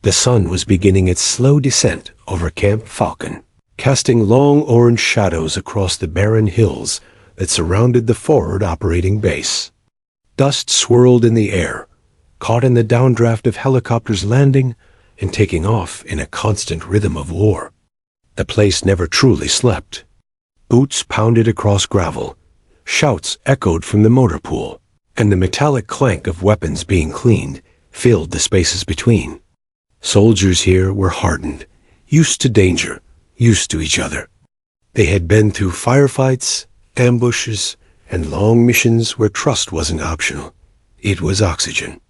The sun was beginning its slow descent over Camp Falcon, casting long orange shadows across the barren hills that surrounded the forward operating base. Dust swirled in the air, caught in the downdraft of helicopters landing and taking off in a constant rhythm of war. The place never truly slept. Boots pounded across gravel, shouts echoed from the motor pool, and the metallic clank of weapons being cleaned filled the spaces between. Soldiers here were hardened, used to danger, used to each other. They had been through firefights, ambushes, and long missions where trust wasn't optional. It was oxygen.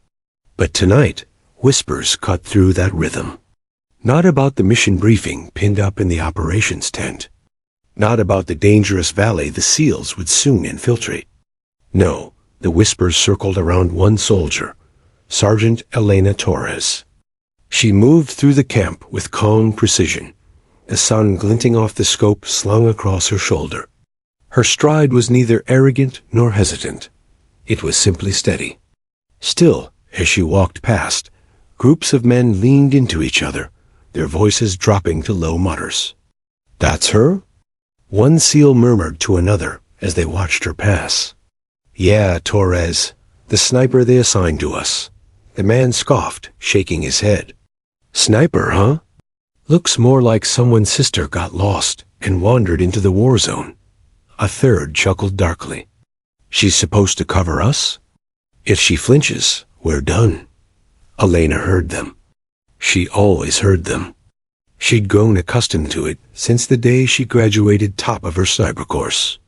But tonight, whispers cut through that rhythm. Not about the mission briefing pinned up in the operations tent. Not about the dangerous valley the SEALs would soon infiltrate. No, the whispers circled around one soldier, Sergeant Elena Torres. She moved through the camp with calm precision, the sun glinting off the scope slung across her shoulder. Her stride was neither arrogant nor hesitant. It was simply steady. Still, as she walked past, groups of men leaned into each other, their voices dropping to low mutters. "That's her?" One SEAL murmured to another as they watched her pass. "Yeah, Torres, the sniper they assigned to us." The man scoffed, shaking his head. "Sniper, huh? Looks more like someone's sister got lost and wandered into the war zone." A third chuckled darkly. "She's supposed to cover us? If she flinches, we're done." Elena heard them. She always heard them. She'd grown accustomed to it since the day she graduated top of her sniper course.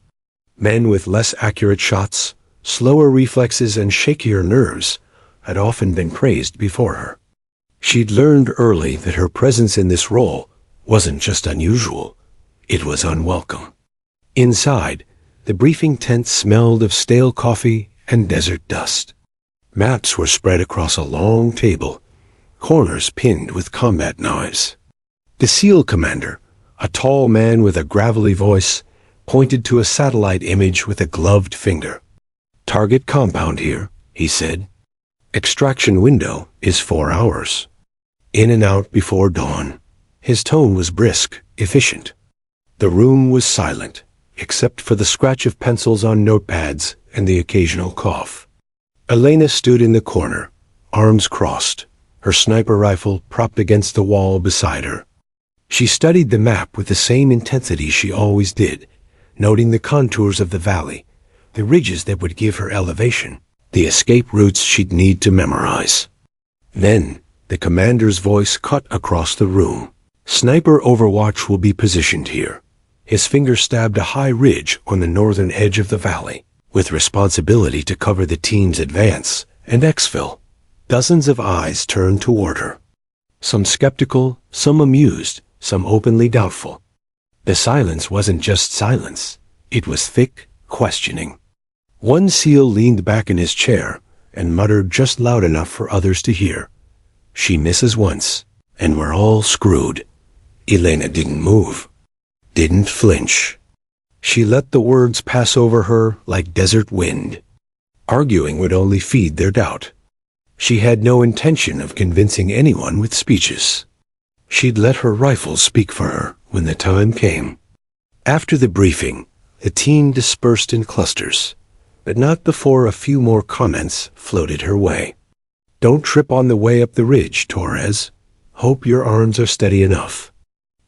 Men with less accurate shots, slower reflexes, and shakier nerves had often been praised before her. She'd learned early that her presence in this role wasn't just unusual, it was unwelcome. Inside, the briefing tent smelled of stale coffee and desert dust. Maps were spread across a long table, corners pinned with combat knives. The SEAL commander, a tall man with a gravelly voice, pointed to a satellite image with a gloved finger. "Target compound here," he said. "Extraction window is 4 hours. In and out before dawn." His tone was brisk, efficient. The room was silent, except for the scratch of pencils on notepads and the occasional cough. Elena stood in the corner, arms crossed, her sniper rifle propped against the wall beside her. She studied the map with the same intensity she always did, noting the contours of the valley, the ridges that would give her elevation, the escape routes she'd need to memorize. Then, the commander's voice cut across the room. "Sniper Overwatch will be positioned here." His finger stabbed a high ridge on the northern edge of the valley, with responsibility to cover the team's advance and exfil. Dozens of eyes turned toward her. Some skeptical, some amused, some openly doubtful. The silence wasn't just silence. It was thick, questioning. One SEAL leaned back in his chair and muttered just loud enough for others to hear. "She misses once, and we're all screwed." Elena didn't move, didn't flinch. She let the words pass over her like desert wind. Arguing would only feed their doubt. She had no intention of convincing anyone with speeches. She'd let her rifle speak for her when the time came. After the briefing, the team dispersed in clusters, but not before a few more comments floated her way. "Don't trip on the way up the ridge, Torres. Hope your arms are steady enough.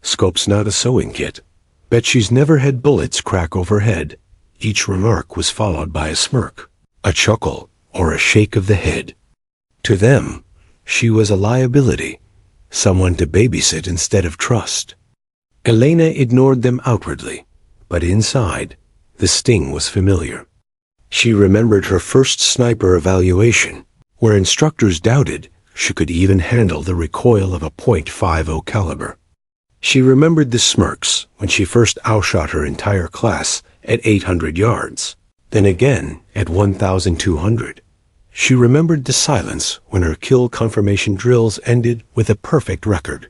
Scope's not a sewing kit. Bet she's never had bullets crack overhead." Each remark was followed by a smirk, a chuckle, or a shake of the head. To them, she was a liability, someone to babysit instead of trust. Elena ignored them outwardly, but inside, the sting was familiar. She remembered her first sniper evaluation, where instructors doubted she could even handle the recoil of a .50 caliber. She remembered the smirks when she first outshot her entire class at 800 yards, then again at 1,200. She remembered the silence when her kill confirmation drills ended with a perfect record.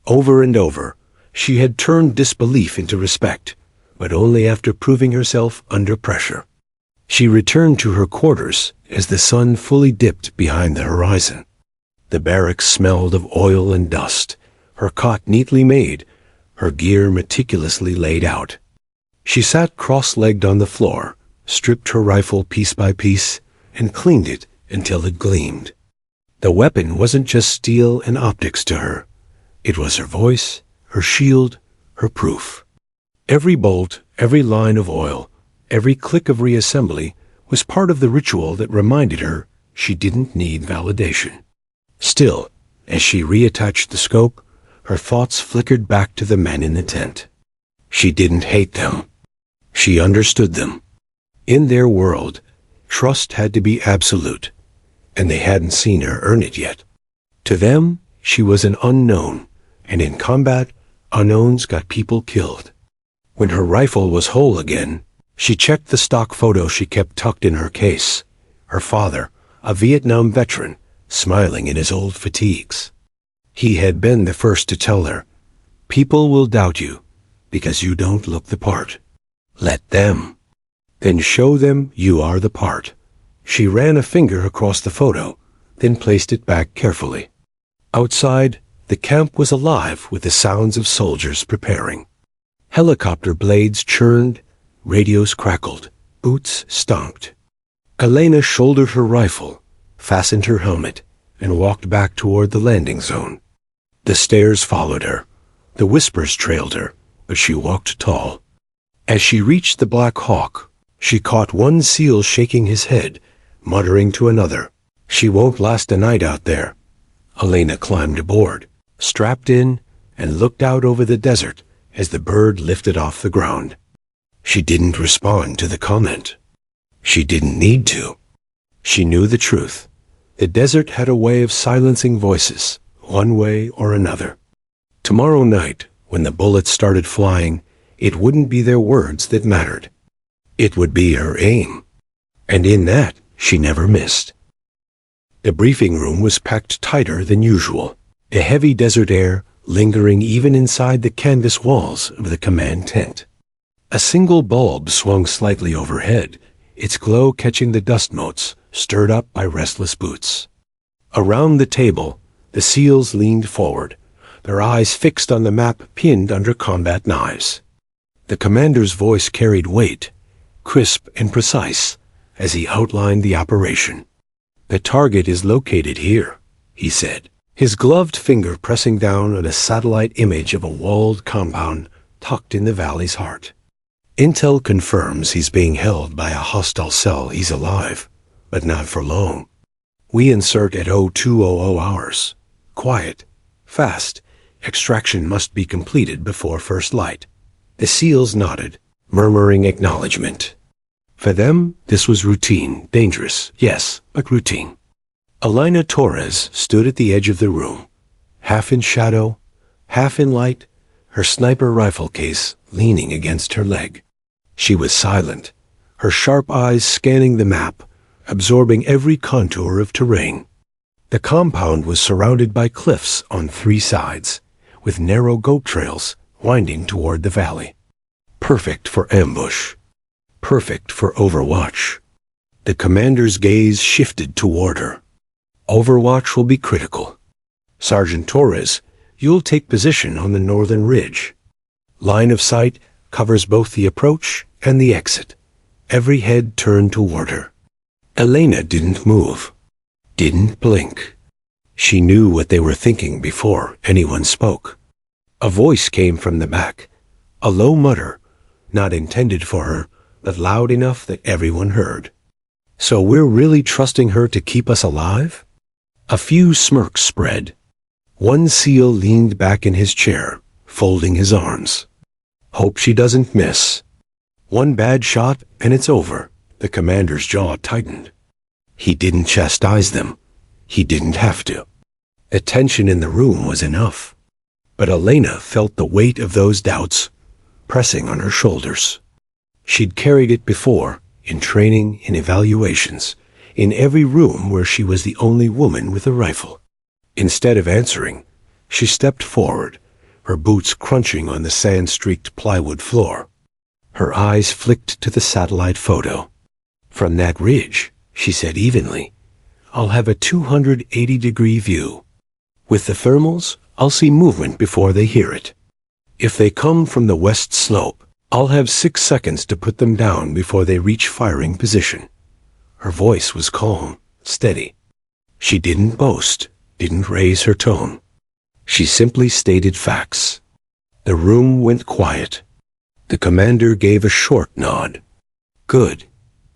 Over and over, she had turned disbelief into respect, but only after proving herself under pressure. She returned to her quarters as the sun fully dipped behind the horizon. The barracks smelled of oil and dust, her cot neatly made, her gear meticulously laid out. She sat cross-legged on the floor, stripped her rifle piece by piece, and cleaned it until it gleamed. The weapon wasn't just steel and optics to her. It was her voice, her shield, her proof. Every bolt, every line of oil, every click of reassembly was part of the ritual that reminded her she didn't need validation. Still, as she reattached the scope, her thoughts flickered back to the men in the tent. She didn't hate them. She understood them. In their world, trust had to be absolute, and they hadn't seen her earn it yet. To them, she was an unknown, and in combat, unknowns got people killed. When her rifle was whole again, she checked the stock photo she kept tucked in her case. Her father, a Vietnam veteran, smiling in his old fatigues. He had been the first to tell her, "People will doubt you because you don't look the part. Let them. Then show them you are the part." She ran a finger across the photo, then placed it back carefully. Outside, the camp was alive with the sounds of soldiers preparing. Helicopter blades churned, radios crackled, boots stomped. Elena shouldered her rifle, fastened her helmet, and walked back toward the landing zone. The stairs followed her. The whispers trailed her, but she walked tall. As she reached the Black Hawk, she caught one SEAL shaking his head, muttering to another, "She won't last a night out there." Elena climbed aboard, strapped in, and looked out over the desert as the bird lifted off the ground. She didn't respond to the comment. She didn't need to. She knew the truth. The desert had a way of silencing voices, one way or another. Tomorrow night, when the bullets started flying, it wouldn't be their words that mattered. It would be her aim. And in that, she never missed. The briefing room was packed tighter than usual, a heavy desert air lingering even inside the canvas walls of the command tent. A single bulb swung slightly overhead, its glow catching the dust motes stirred up by restless boots. Around the table, the SEALs leaned forward, their eyes fixed on the map pinned under combat knives. The commander's voice carried weight, crisp and precise, as he outlined the operation. "The target is located here," he said, his gloved finger pressing down on a satellite image of a walled compound tucked in the valley's heart. "Intel confirms he's being held by a hostile cell. He's alive, but not for long. We insert at 0200 hours. Quiet, fast. Extraction must be completed before first light." The SEALs nodded, murmuring acknowledgement. For them, this was routine, dangerous, yes, but routine. Elena Torres stood at the edge of the room, half in shadow, half in light, her sniper rifle case leaning against her leg. She was silent, her sharp eyes scanning the map, absorbing every contour of terrain. The compound was surrounded by cliffs on 3 sides, with narrow goat trails winding toward the valley. Perfect for ambush. Perfect for overwatch. The commander's gaze shifted toward her. Overwatch will be critical. "Sergeant Torres, you'll take position on the northern ridge. Line of sight covers both the approach and the exit." Every head turned toward her. Elena didn't move, didn't blink. She knew what they were thinking before anyone spoke. A voice came from the back, a low mutter, not intended for her, but loud enough that everyone heard. "So we're really trusting her to keep us alive?" A few smirks spread. One SEAL leaned back in his chair, folding his arms. "Hope she doesn't miss. One bad shot and it's over." The commander's jaw tightened. He didn't chastise them. He didn't have to. The tension in the room was enough. But Elena felt the weight of those doubts pressing on her shoulders. She'd carried it before, in training, in evaluations, in every room where she was the only woman with a rifle. Instead of answering, she stepped forward, her boots crunching on the sand-streaked plywood floor. Her eyes flicked to the satellite photo. "From that ridge," she said evenly, I'll have a 280-degree view. With the thermals, I'll see movement before they hear it. If they come from the west slope, I'll have 6 seconds to put them down before they reach firing position. Her voice was calm, steady. She didn't boast, didn't raise her tone. She simply stated facts. The room went quiet. The commander gave a short nod. Good.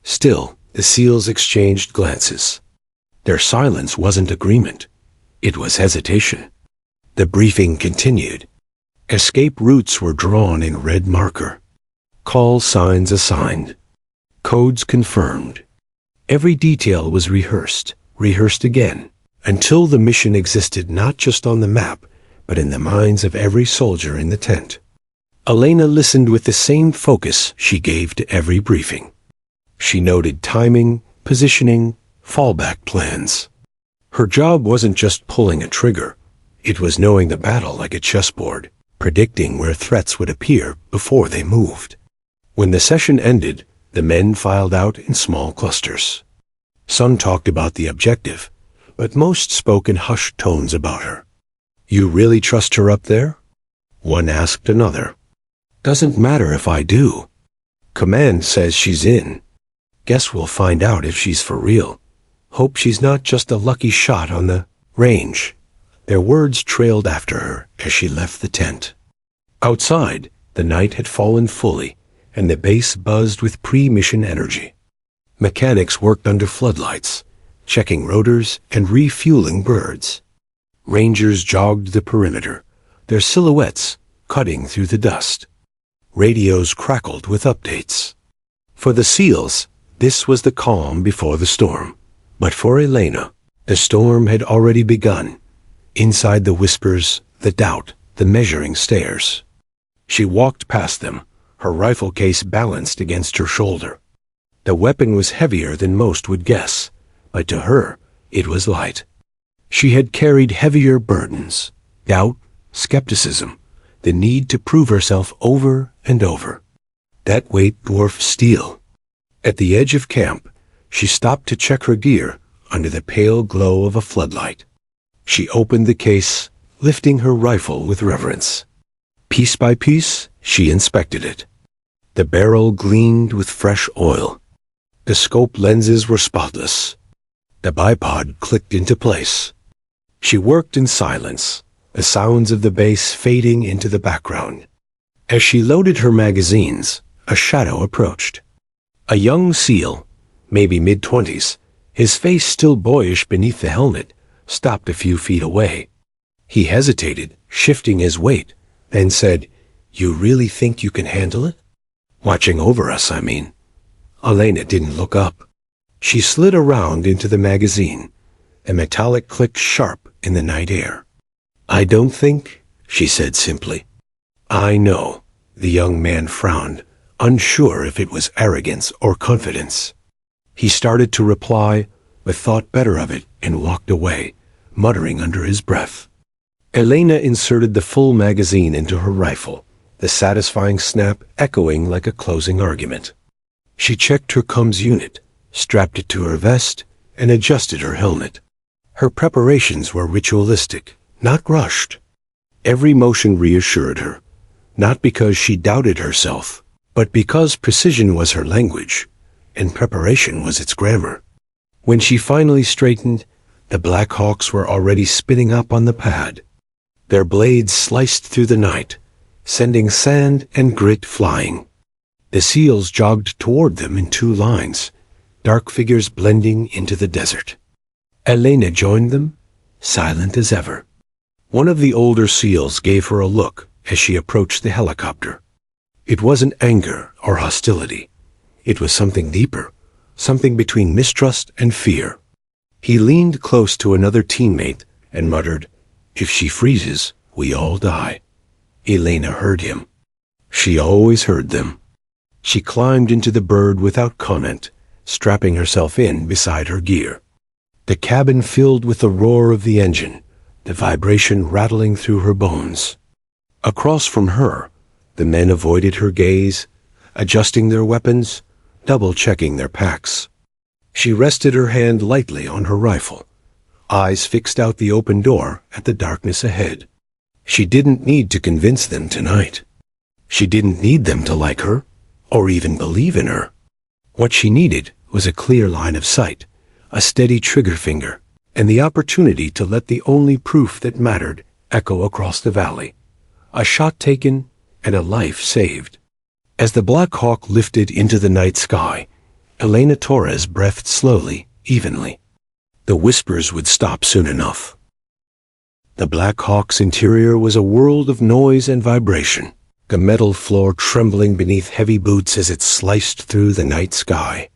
Still, the SEALs exchanged glances. Their silence wasn't agreement. It was hesitation. The briefing continued. Escape routes were drawn in red marker. Call signs assigned. Codes confirmed. Every detail was rehearsed again, until the mission existed not just on the map, but in the minds of every soldier in the tent. Elena listened with the same focus she gave to every briefing. She noted timing, positioning, fallback plans. Her job wasn't just pulling a trigger. It was knowing the battle like a chessboard, predicting where threats would appear before they moved. When the session ended, the men filed out in small clusters. Some talked about the objective, but most spoke in hushed tones about her. You really trust her up there? One asked another. Doesn't matter if I do. Command says she's in. Guess we'll find out if she's for real. Hope she's not just a lucky shot on the range. Their words trailed after her as she left the tent. Outside, the night had fallen fully, and the base buzzed with pre-mission energy. Mechanics worked under floodlights, checking rotors and refueling birds. Rangers jogged the perimeter, their silhouettes cutting through the dust. Radios crackled with updates. For the SEALs, this was the calm before the storm. But for Elena, the storm had already begun. Inside the whispers, the doubt, the measuring stares. She walked past them, her rifle case balanced against her shoulder. The weapon was heavier than most would guess, but to her, it was light. She had carried heavier burdens, doubt, skepticism, the need to prove herself over and over. That weight dwarfed steel. At the edge of camp, she stopped to check her gear under the pale glow of a floodlight. She opened the case, lifting her rifle with reverence. Piece by piece, she inspected it. The barrel gleamed with fresh oil. The scope lenses were spotless. The bipod clicked into place. She worked in silence, the sounds of the base fading into the background. As she loaded her magazines, a shadow approached. A young SEAL, maybe mid-20s, his face still boyish beneath the helmet, stopped a few feet away. He hesitated, shifting his weight, then said, "You really think you can handle it?" "Watching over us, I mean." Elena didn't look up. She slid around into the magazine. A metallic click sharp in the night air. "I don't think," she said simply. "I know." The young man frowned, unsure if it was arrogance or confidence. He started to reply, but thought better of it and walked away, muttering under his breath. Elena inserted the full magazine into her rifle, the satisfying snap echoing like a closing argument. She checked her comms unit, strapped it to her vest, and adjusted her helmet. Her preparations were ritualistic, not rushed. Every motion reassured her, not because she doubted herself, but because precision was her language, and preparation was its grammar. When she finally straightened, the Black Hawks were already spinning up on the pad. Their blades sliced through the night, sending sand and grit flying. The SEALs jogged toward them in two lines, dark figures blending into the desert. Elena joined them, silent as ever. One of the older SEALs gave her a look as she approached the helicopter. It wasn't anger or hostility. It was something deeper, something between mistrust and fear. He leaned close to another teammate and muttered, "If she freezes, we all die." Elena heard him. She always heard them. She climbed into the bird without comment, strapping herself in beside her gear. The cabin filled with the roar of the engine, the vibration rattling through her bones. Across from her, the men avoided her gaze, adjusting their weapons, double-checking their packs. She rested her hand lightly on her rifle, eyes fixed out the open door at the darkness ahead. She didn't need to convince them tonight. She didn't need them to like her, or even believe in her. What she needed was a clear line of sight, a steady trigger finger, and the opportunity to let the only proof that mattered echo across the valley. A shot taken and a life saved. As the Black Hawk lifted into the night sky, Elena Torres breathed slowly, evenly. The whispers would stop soon enough. The Black Hawk's interior was a world of noise and vibration, the metal floor trembling beneath heavy boots as it sliced through the night sky.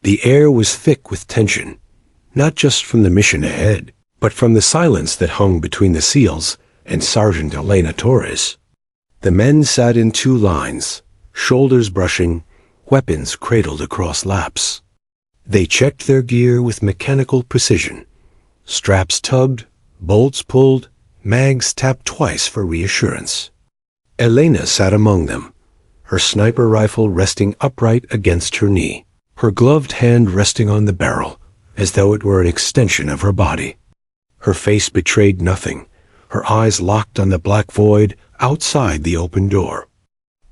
The air was thick with tension, not just from the mission ahead, but from the silence that hung between the SEALs and Sergeant Elena Torres. The men sat in two lines, shoulders brushing, weapons cradled across laps. They checked their gear with mechanical precision. Straps tugged, bolts pulled, mags tapped twice for reassurance. Elena sat among them, her sniper rifle resting upright against her knee, her gloved hand resting on the barrel, as though it were an extension of her body. Her face betrayed nothing, her eyes locked on the black void outside the open door.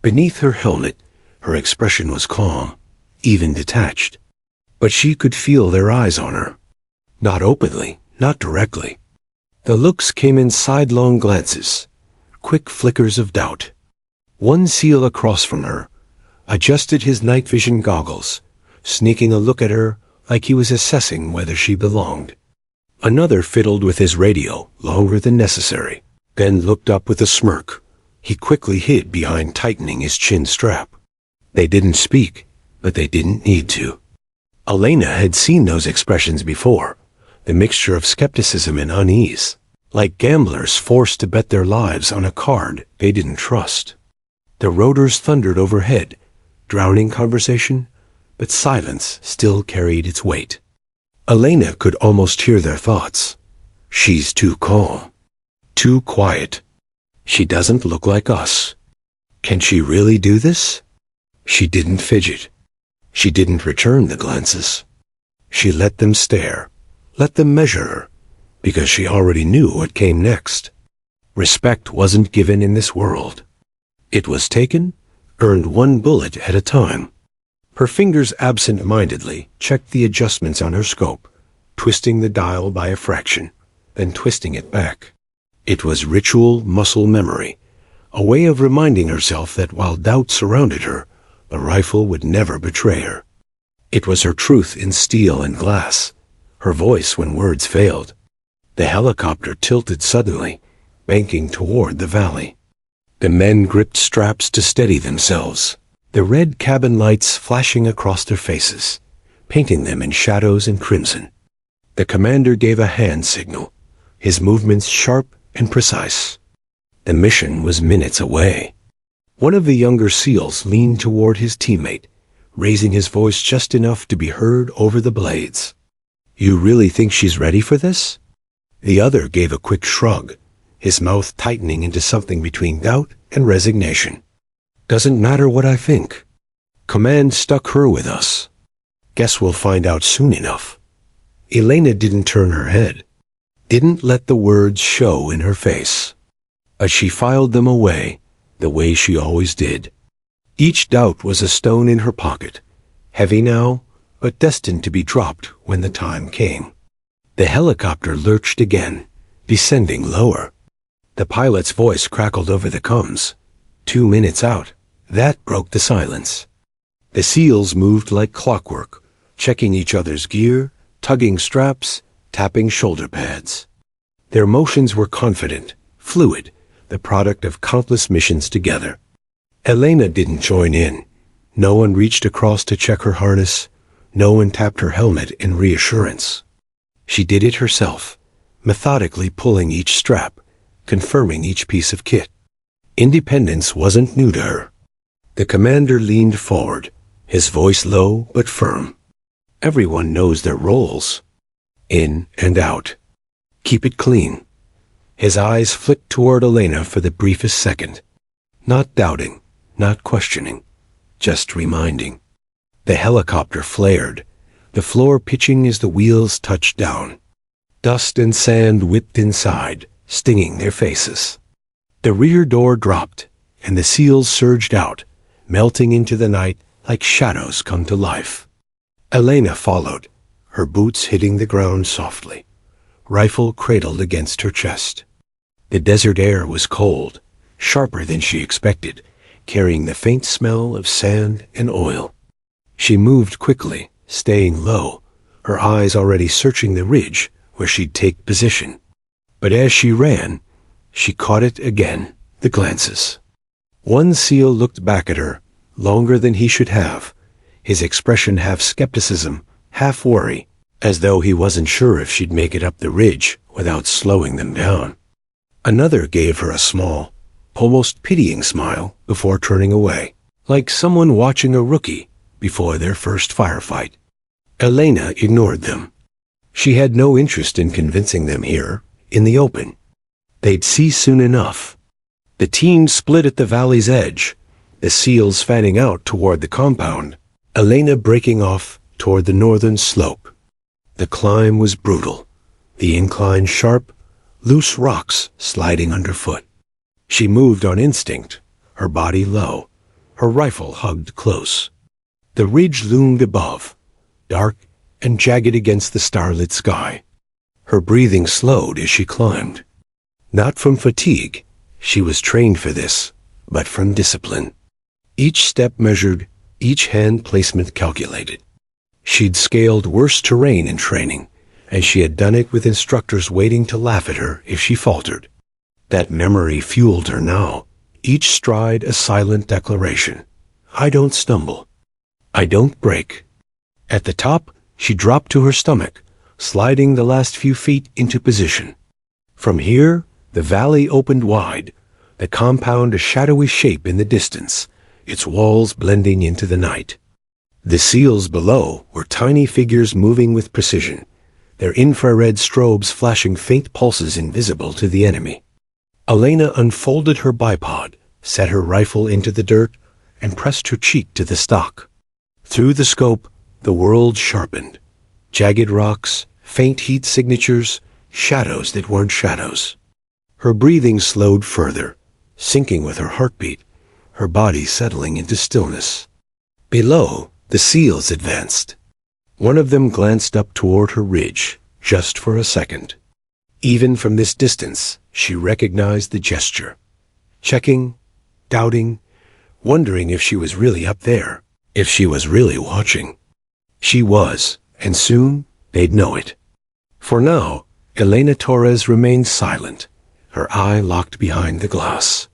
Beneath her helmet, her expression was calm, even detached. But she could feel their eyes on her. Not openly, not directly. The looks came in sidelong glances, quick flickers of doubt. One SEAL across from her adjusted his night vision goggles, sneaking a look at her like he was assessing whether she belonged. Another fiddled with his radio longer than necessary, then looked up with a smirk. He quickly hid behind tightening his chin strap. They didn't speak, but they didn't need to. Elena had seen those expressions before, the mixture of skepticism and unease, like gamblers forced to bet their lives on a card they didn't trust. The rotors thundered overhead, drowning conversation, but silence still carried its weight. Elena could almost hear their thoughts. She's too calm, too quiet. She doesn't look like us. Can she really do this? She didn't fidget. She didn't return the glances. She let them stare, let them measure her, because she already knew what came next. Respect wasn't given in this world. It was taken, earned one bullet at a time. Her fingers absent-mindedly checked the adjustments on her scope, twisting the dial by a fraction, then twisting it back. It was ritual muscle memory, a way of reminding herself that while doubt surrounded her, the rifle would never betray her. It was her truth in steel and glass, her voice when words failed. The helicopter tilted suddenly, banking toward the valley. The men gripped straps to steady themselves, the red cabin lights flashing across their faces, painting them in shadows and crimson. The commander gave a hand signal, his movements sharp and precise. The mission was minutes away. One of the younger SEALs leaned toward his teammate, raising his voice just enough to be heard over the blades. "You really think she's ready for this?" The other gave a quick shrug, his mouth tightening into something between doubt and resignation. "Doesn't matter what I think. Command stuck her with us. Guess we'll find out soon enough." Elena didn't turn her head, didn't let the words show in her face. As she filed them away, the way she always did. Each doubt was a stone in her pocket, heavy now, but destined to be dropped when the time came. The helicopter lurched again, descending lower. The pilot's voice crackled over the comms. 2 minutes out. That broke the silence. The SEALs moved like clockwork, checking each other's gear, tugging straps, tapping shoulder pads. Their motions were confident, fluid, the product of countless missions together. Elena didn't join in. No one reached across to check her harness. No one tapped her helmet in reassurance. She did it herself, methodically pulling each strap, confirming each piece of kit. Independence wasn't new to her. The commander leaned forward, his voice low but firm. Everyone knows their roles. In and out. Keep it clean. His eyes flicked toward Elena for the briefest second. Not doubting, not questioning, just reminding. The helicopter flared, the floor pitching as the wheels touched down. Dust and sand whipped inside, stinging their faces. The rear door dropped, and the seals surged out, melting into the night like shadows come to life. Elena followed, her boots hitting the ground softly, rifle cradled against her chest. The desert air was cold, sharper than she expected, carrying the faint smell of sand and oil. She moved quickly, staying low, her eyes already searching the ridge where she'd take position. But as she ran, she caught it again, the glances. One seal looked back at her, longer than he should have, his expression half skepticism, half worry, as though he wasn't sure if she'd make it up the ridge without slowing them down. Another gave her a small, almost pitying smile before turning away, like someone watching a rookie before their first firefight. Elena ignored them. She had no interest in convincing them here, in the open. They'd see soon enough. The team split at the valley's edge, the seals fanning out toward the compound, Elena breaking off toward the northern slope. The climb was brutal, the incline sharp, loose rocks sliding underfoot. She moved on instinct, her body low, her rifle hugged close. The ridge loomed above, dark and jagged against the starlit sky. Her breathing slowed as she climbed. Not from fatigue, she was trained for this, but from discipline. Each step measured, each hand placement calculated. She'd scaled worse terrain in training, and she had done it with instructors waiting to laugh at her if she faltered. That memory fueled her now, each stride a silent declaration. I don't stumble. I don't break. At the top, she dropped to her stomach, sliding the last few feet into position. From here, the valley opened wide, the compound a shadowy shape in the distance, its walls blending into the night. The seals below were tiny figures moving with precision, their infrared strobes flashing faint pulses invisible to the enemy. Elena unfolded her bipod, set her rifle into the dirt, and pressed her cheek to the stock. Through the scope, the world sharpened. Jagged rocks, faint heat signatures, shadows that weren't shadows. Her breathing slowed further, syncing with her heartbeat, her body settling into stillness. Below, the seals advanced. One of them glanced up toward her ridge, just for a second. Even from this distance, she recognized the gesture. Checking, doubting, wondering if she was really up there, if she was really watching. She was, and soon they'd know it. For now, Elena Torres remained silent, her eye locked behind the glass.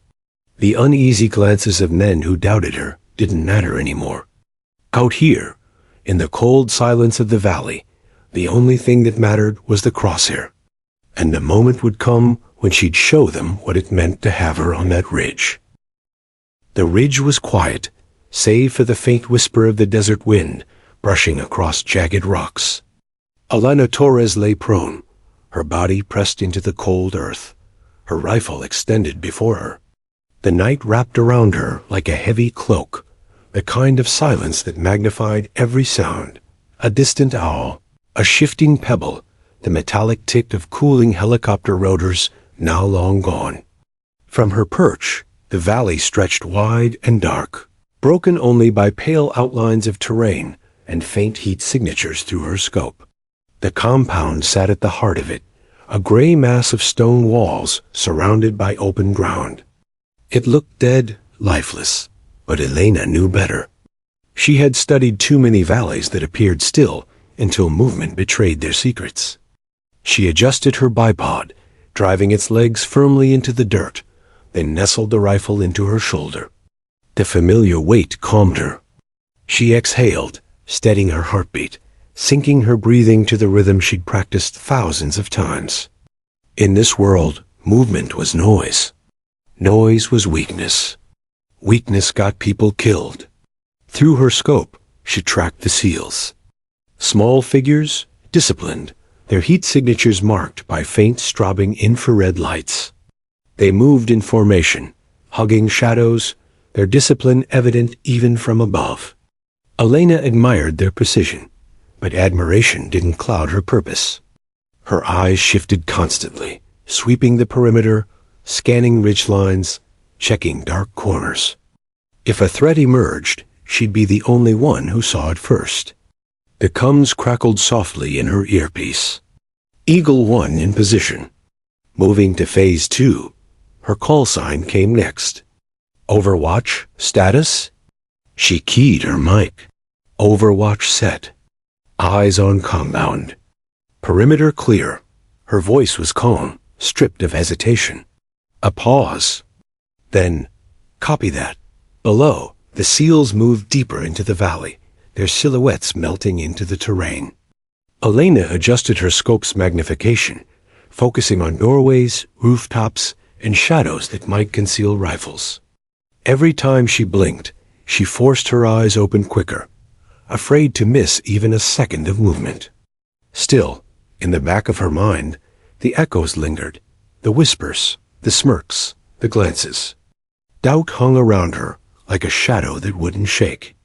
The uneasy glances of men who doubted her didn't matter anymore. Out here, in the cold silence of the valley, the only thing that mattered was the crosshair. And the moment would come when she'd show them what it meant to have her on that ridge. The ridge was quiet, save for the faint whisper of the desert wind brushing across jagged rocks. Elena Torres lay prone, her body pressed into the cold earth, her rifle extended before her. The night wrapped around her like a heavy cloak, the kind of silence that magnified every sound. A distant owl, a shifting pebble, the metallic tick of cooling helicopter rotors now long gone. From her perch, the valley stretched wide and dark, broken only by pale outlines of terrain and faint heat signatures through her scope. The compound sat at the heart of it, a gray mass of stone walls surrounded by open ground. It looked dead, lifeless, but Elena knew better. She had studied too many valleys that appeared still until movement betrayed their secrets. She adjusted her bipod, driving its legs firmly into the dirt, then nestled the rifle into her shoulder. The familiar weight calmed her. She exhaled, steadying her heartbeat, syncing her breathing to the rhythm she'd practiced thousands of times. In this world, movement was noise. Noise was weakness. Weakness got people killed. Through her scope, she tracked the seals. Small figures, disciplined, their heat signatures marked by faint strobing infrared lights. They moved in formation, hugging shadows, their discipline evident even from above. Elena admired their precision, but admiration didn't cloud her purpose. Her eyes shifted constantly, sweeping the perimeter, scanning ridgelines, checking dark corners. If a threat emerged, she'd be the only one who saw it first. The comms crackled softly in her earpiece. Eagle 1 in position. Moving to Phase 2. Her call sign came next. Overwatch status? She keyed her mic. Overwatch set. Eyes on compound. Perimeter clear. Her voice was calm, stripped of hesitation. A pause. Then, copy that. Below, the SEALs moved deeper into the valley, their silhouettes melting into the terrain. Elena adjusted her scope's magnification, focusing on doorways, rooftops, and shadows that might conceal rifles. Every time she blinked, she forced her eyes open quicker, afraid to miss even a second of movement. Still, in the back of her mind, the echoes lingered, the whispers, the smirks, the glances. Doubt hung around her like a shadow that wouldn't shake.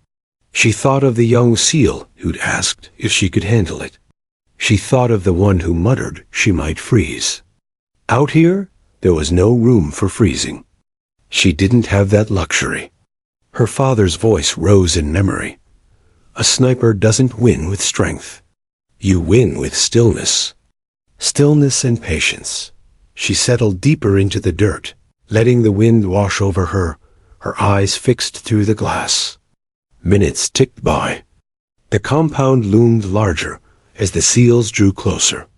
She thought of the young SEAL who'd asked if she could handle it. She thought of the one who muttered she might freeze. Out here, there was no room for freezing. She didn't have that luxury. Her father's voice rose in memory. A sniper doesn't win with strength. You win with stillness. Stillness and patience. She settled deeper into the dirt, letting the wind wash over her, her eyes fixed through the glass. Minutes ticked by. The compound loomed larger as the SEALs drew closer.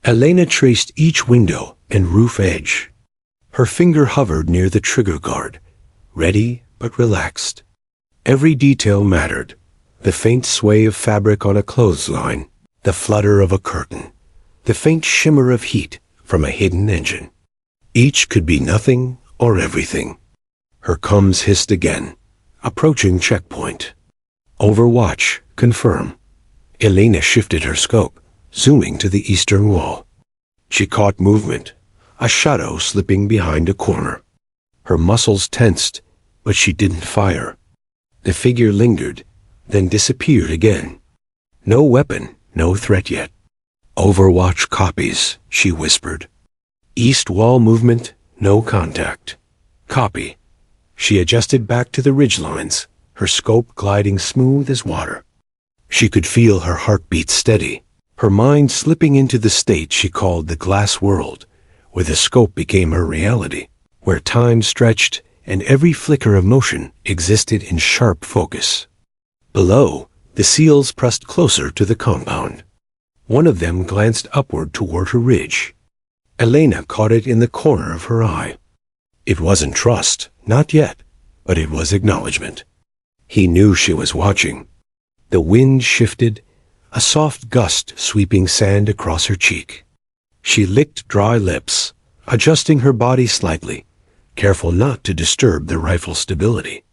Elena traced each window and roof edge. Her finger hovered near the trigger guard, ready but relaxed. Every detail mattered. The faint sway of fabric on a clothesline, the flutter of a curtain, the faint shimmer of heat from a hidden engine. Each could be nothing or everything. Her comms hissed again, approaching checkpoint. Overwatch, confirm. Elena shifted her scope, zooming to the eastern wall. She caught movement, a shadow slipping behind a corner. Her muscles tensed, but she didn't fire. The figure lingered, then disappeared again. No weapon, no threat yet. Overwatch copies, she whispered. East wall movement, no contact. Copy. She adjusted back to the ridgelines, her scope gliding smooth as water. She could feel her heartbeat steady, her mind slipping into the state she called the glass world, where the scope became her reality, where time stretched and every flicker of motion existed in sharp focus. Below, the SEALs pressed closer to the compound. One of them glanced upward toward her ridge. Elena caught it in the corner of her eye. It wasn't trust, not yet, but it was acknowledgement. He knew she was watching. The wind shifted, a soft gust sweeping sand across her cheek. She licked dry lips, adjusting her body slightly, careful not to disturb the rifle stability.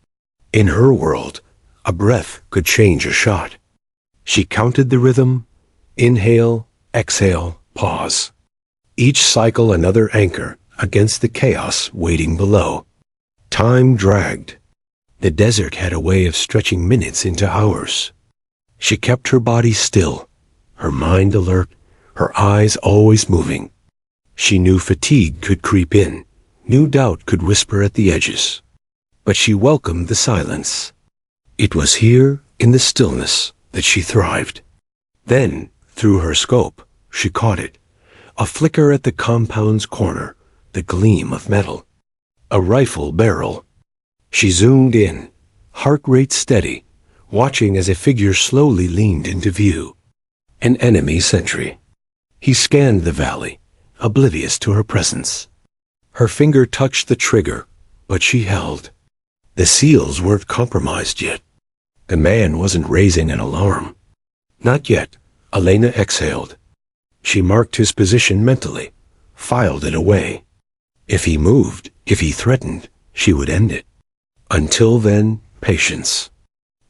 In her world, a breath could change a shot. She counted the rhythm: inhale, exhale, pause. Each cycle another anchor against the chaos waiting below. Time dragged. The desert had a way of stretching minutes into hours. She kept her body still, her mind alert, her eyes always moving. She knew fatigue could creep in, knew doubt could whisper at the edges. But she welcomed the silence. It was here, in the stillness, that she thrived. Then, through her scope, she caught it. A flicker at the compound's corner, the gleam of metal. A rifle barrel. She zoomed in, heart rate steady, watching as a figure slowly leaned into view. An enemy sentry. He scanned the valley, oblivious to her presence. Her finger touched the trigger, but she held. The SEALs weren't compromised yet. The man wasn't raising an alarm. Not yet. Elena exhaled. She marked his position mentally, filed it away. If he moved, if he threatened, she would end it. Until then, patience.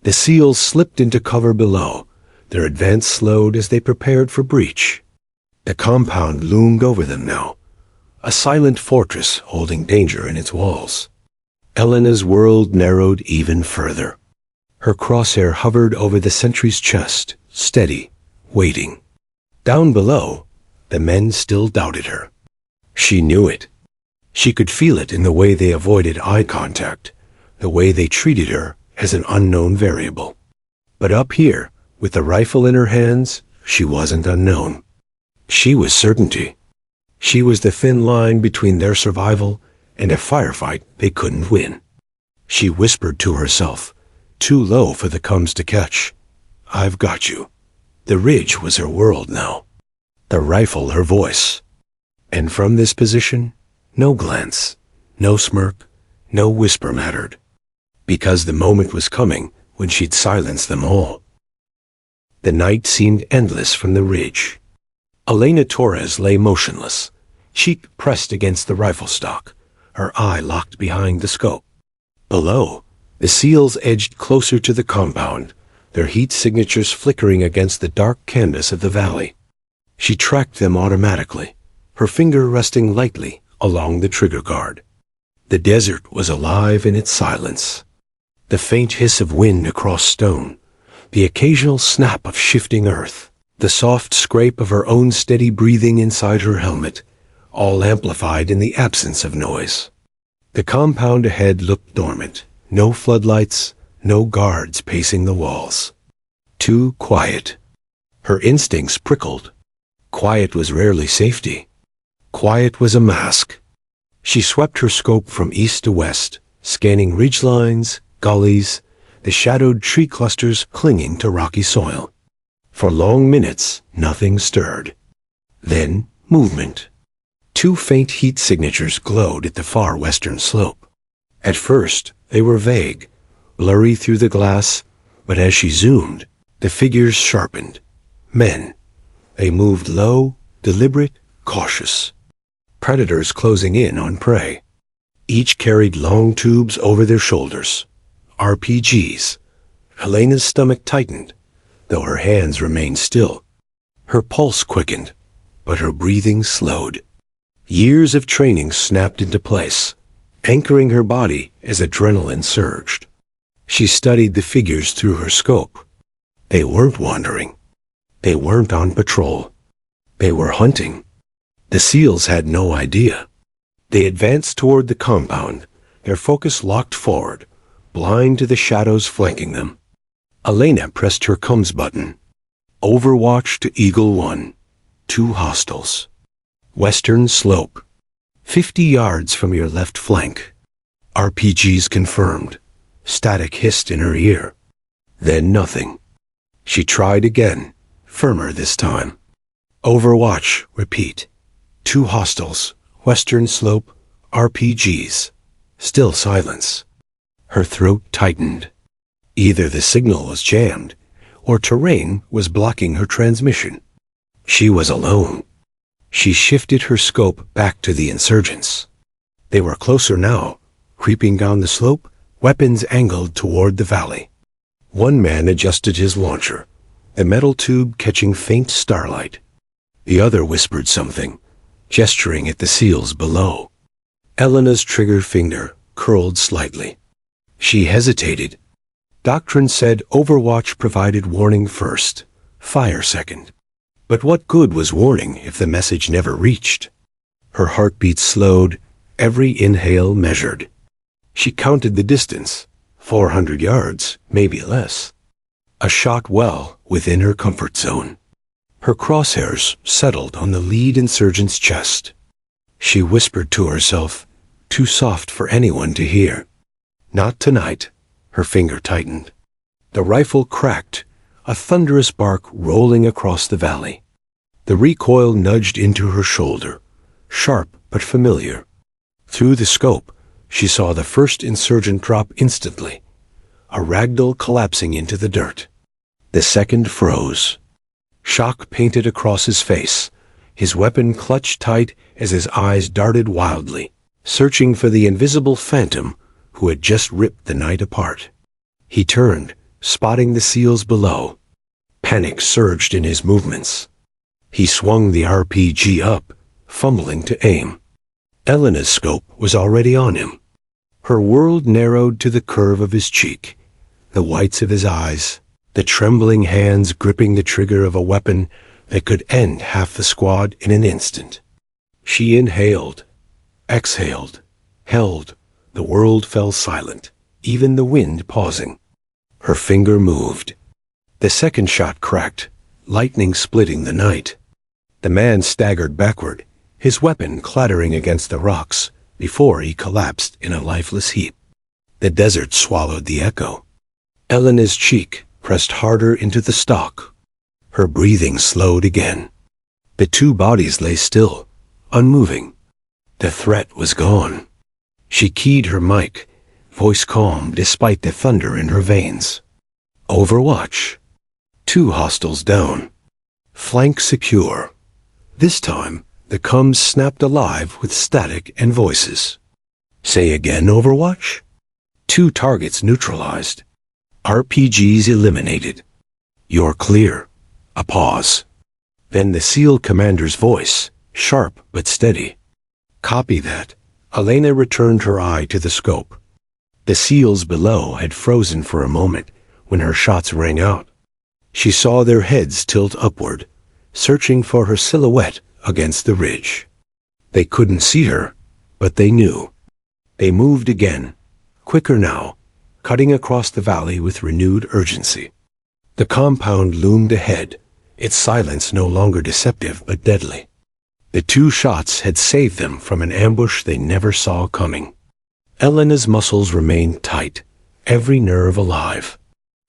The SEALs slipped into cover below, their advance slowed as they prepared for breach. The compound loomed over them now, a silent fortress holding danger in its walls. Elena's world narrowed even further. Her crosshair hovered over the sentry's chest, steady, waiting. Down below, the men still doubted her. She knew it. She could feel it in the way they avoided eye contact, the way they treated her as an unknown variable. But up here, with the rifle in her hands, she wasn't unknown. She was certainty. She was the thin line between their survival and a firefight they couldn't win. She whispered to herself, too low for the Cums to catch, "I've got you." The ridge was her world now. The rifle her voice. And from this position, no glance, no smirk, no whisper mattered. Because the moment was coming when she'd silence them all. The night seemed endless from the ridge. Elena Torres lay motionless, cheek pressed against the rifle stock, her eye locked behind the scope. Below, the SEALs edged closer to the compound, their heat signatures flickering against the dark canvas of the valley. She tracked them automatically, her finger resting lightly along the trigger guard. The desert was alive in its silence. The faint hiss of wind across stone, the occasional snap of shifting earth, the soft scrape of her own steady breathing inside her helmet, all amplified in the absence of noise. The compound ahead looked dormant, no floodlights, no guards pacing the walls. Too quiet. Her instincts prickled. Quiet was rarely safety. Quiet was a mask. She swept her scope from east to west, scanning ridgelines, gullies, the shadowed tree clusters clinging to rocky soil. For long minutes, nothing stirred. Then, movement. Two faint heat signatures glowed at the far western slope. At first, they were vague, blurry through the glass, but as she zoomed, the figures sharpened. Men. They moved low, deliberate, cautious. Predators closing in on prey. Each carried long tubes over their shoulders. RPGs. Helena's stomach tightened, though her hands remained still. Her pulse quickened, but her breathing slowed. Years of training snapped into place, anchoring her body as adrenaline surged. She studied the figures through her scope. They weren't wandering. They weren't on patrol. They were hunting. The SEALs had no idea. They advanced toward the compound, their focus locked forward, blind to the shadows flanking them. Elena pressed her Cums button. Overwatch to Eagle 1. 2 hostiles. Western slope. 50 yards from your left flank. RPGs confirmed. Static hissed in her ear. Then nothing. She tried again, firmer this time. Overwatch, repeat. 2 hostiles. Western slope. RPGs. Still silence. Her throat tightened. Either the signal was jammed, or terrain was blocking her transmission. She was alone. She shifted her scope back to the insurgents. They were closer now, creeping down the slope, weapons angled toward the valley. One man adjusted his launcher, the metal tube catching faint starlight. The other whispered something, gesturing at the SEALs below. Elena's trigger finger curled slightly. She hesitated. Doctrine said Overwatch provided warning first, fire second. But what good was warning if the message never reached? Her heartbeat slowed, every inhale measured. She counted the distance, 400 yards, maybe less. A shot well within her comfort zone. Her crosshairs settled on the lead insurgent's chest. She whispered to herself, too soft for anyone to hear. Not tonight. Her finger tightened. The rifle cracked, a thunderous bark rolling across the valley. The recoil nudged into her shoulder, sharp but familiar. Through the scope, she saw the first insurgent drop instantly, a ragdoll collapsing into the dirt. The second froze. Shock painted across his face, his weapon clutched tight as his eyes darted wildly, searching for the invisible phantom who had just ripped the night apart. He turned, spotting the SEALs below. Panic surged in his movements. He swung the RPG up, fumbling to aim. Elena's scope was already on him. Her world narrowed to the curve of his cheek, the whites of his eyes, the trembling hands gripping the trigger of a weapon that could end half the squad in an instant. She inhaled, exhaled, held. The world fell silent, even the wind pausing. Her finger moved. The second shot cracked, lightning splitting the night. The man staggered backward, his weapon clattering against the rocks, before he collapsed in a lifeless heap. The desert swallowed the echo. Elena's cheek pressed harder into the stock. Her breathing slowed again. The two bodies lay still, unmoving. The threat was gone. She keyed her mic, voice calm despite the thunder in her veins. Overwatch. 2 hostiles down. Flank secure. This time, the comms snapped alive with static and voices. Say again, Overwatch? 2 targets neutralized. RPGs eliminated. You're clear. A pause. Then the SEAL commander's voice, sharp but steady. Copy that. Elena returned her eye to the scope. The SEALs below had frozen for a moment when her shots rang out. She saw their heads tilt upward, searching for her silhouette against the ridge. They couldn't see her, but they knew. They moved again, quicker now, cutting across the valley with renewed urgency. The compound loomed ahead, its silence no longer deceptive but deadly. The 2 shots had saved them from an ambush they never saw coming. Elena's muscles remained tight, every nerve alive.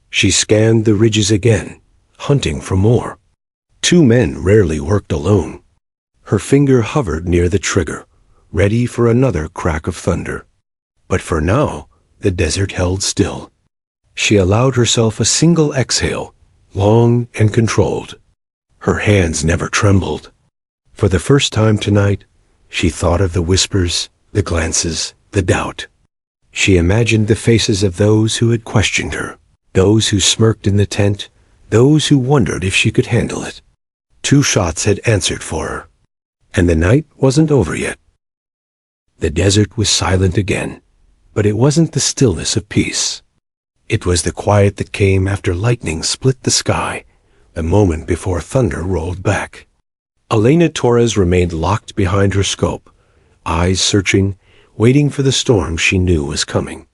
She scanned the ridges again, hunting for more. 2 men rarely worked alone. Her finger hovered near the trigger, ready for another crack of thunder. But for now, the desert held still. She allowed herself a single exhale, long and controlled. Her hands never trembled. For the first time tonight, she thought of the whispers, the glances, the doubt. She imagined the faces of those who had questioned her, those who smirked in the tent, those who wondered if she could handle it. 2 shots had answered for her, and the night wasn't over yet. The desert was silent again, but it wasn't the stillness of peace. It was the quiet that came after lightning split the sky, a moment before thunder rolled back. Elena Torres remained locked behind her scope, eyes searching, waiting for the storm she knew was coming.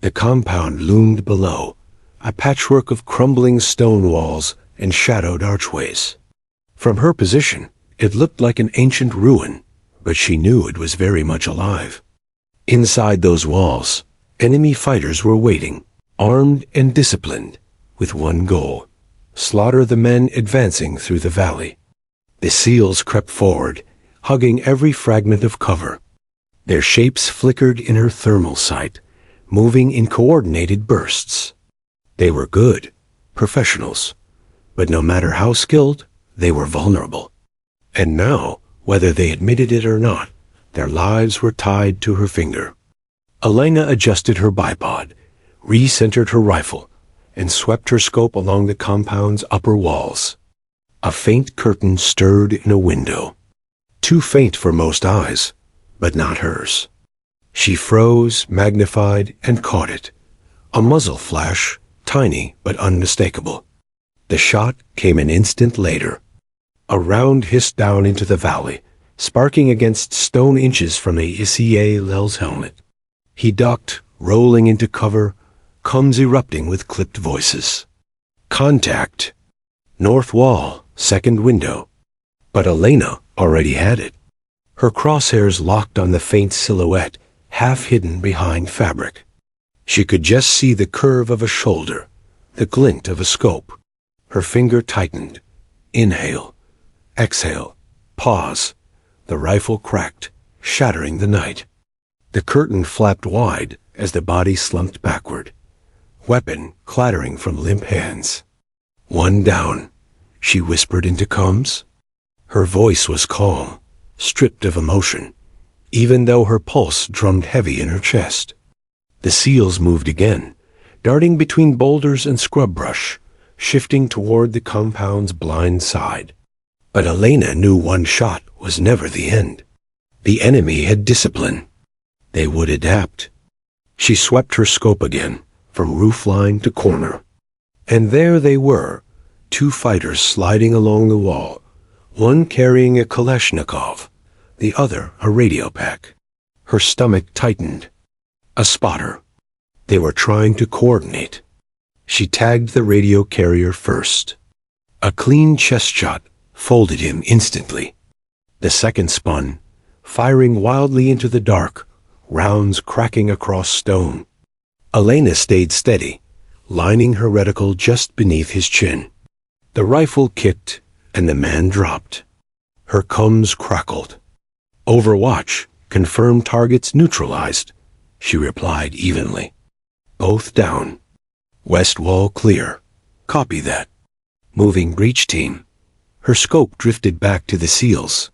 The compound loomed below, a patchwork of crumbling stone walls and shadowed archways. From her position, it looked like an ancient ruin, but she knew it was very much alive. Inside those walls, enemy fighters were waiting, armed and disciplined, with one goal: slaughter the men advancing through the valley. The SEALs crept forward, hugging every fragment of cover. Their shapes flickered in her thermal sight, moving in coordinated bursts. They were good, professionals, but no matter how skilled, they were vulnerable. And now, whether they admitted it or not, their lives were tied to her finger. Elena adjusted her bipod, re-centered her rifle, and swept her scope along the compound's upper walls. A faint curtain stirred in a window. Too faint for most eyes, but not hers. She froze, magnified, and caught it. A muzzle flash, tiny but unmistakable. The shot came an instant later. A round hissed down into the valley, sparking against stone inches from the Lel's helmet. He ducked, rolling into cover, comms erupting with clipped voices. Contact. North wall, second window. But Elena already had it. Her crosshairs locked on the faint silhouette, half hidden behind fabric. She could just see the curve of a shoulder, the glint of a scope. Her finger tightened. Inhale. Exhale. Pause. The rifle cracked, shattering the night. The curtain flapped wide as the body slumped backward. Weapon clattering from limp hands. One down, she whispered into comms. Her voice was calm, stripped of emotion, even though her pulse drummed heavy in her chest. The SEALs moved again, darting between boulders and scrub brush, shifting toward the compound's blind side. But Elena knew one shot was never the end. The enemy had discipline. They would adapt. She swept her scope again, from roofline to corner. And there they were, two fighters sliding along the wall, one carrying a Kalashnikov, the other a radio pack. Her stomach tightened. A spotter. They were trying to coordinate. She tagged the radio carrier first. A clean chest shot folded him instantly. The second spun, firing wildly into the dark, rounds cracking across stone. Elena stayed steady, lining her reticle just beneath his chin. The rifle kicked, and the man dropped. Her combs crackled. Overwatch, confirmed targets neutralized, she replied evenly. Both down. West wall clear. Copy that. Moving breach team. Her scope drifted back to the SEALs.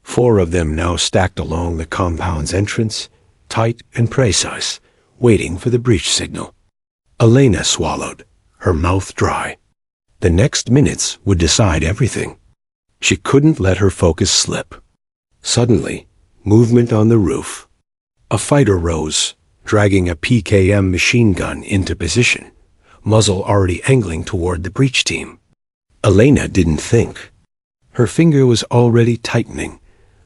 4 of them now stacked along the compound's entrance, tight and precise, waiting for the breach signal. Elena swallowed, her mouth dry. The next minutes would decide everything. She couldn't let her focus slip. Suddenly, movement on the roof. A fighter rose, dragging a PKM machine gun into position, muzzle already angling toward the breach team. Elena didn't think. Her finger was already tightening,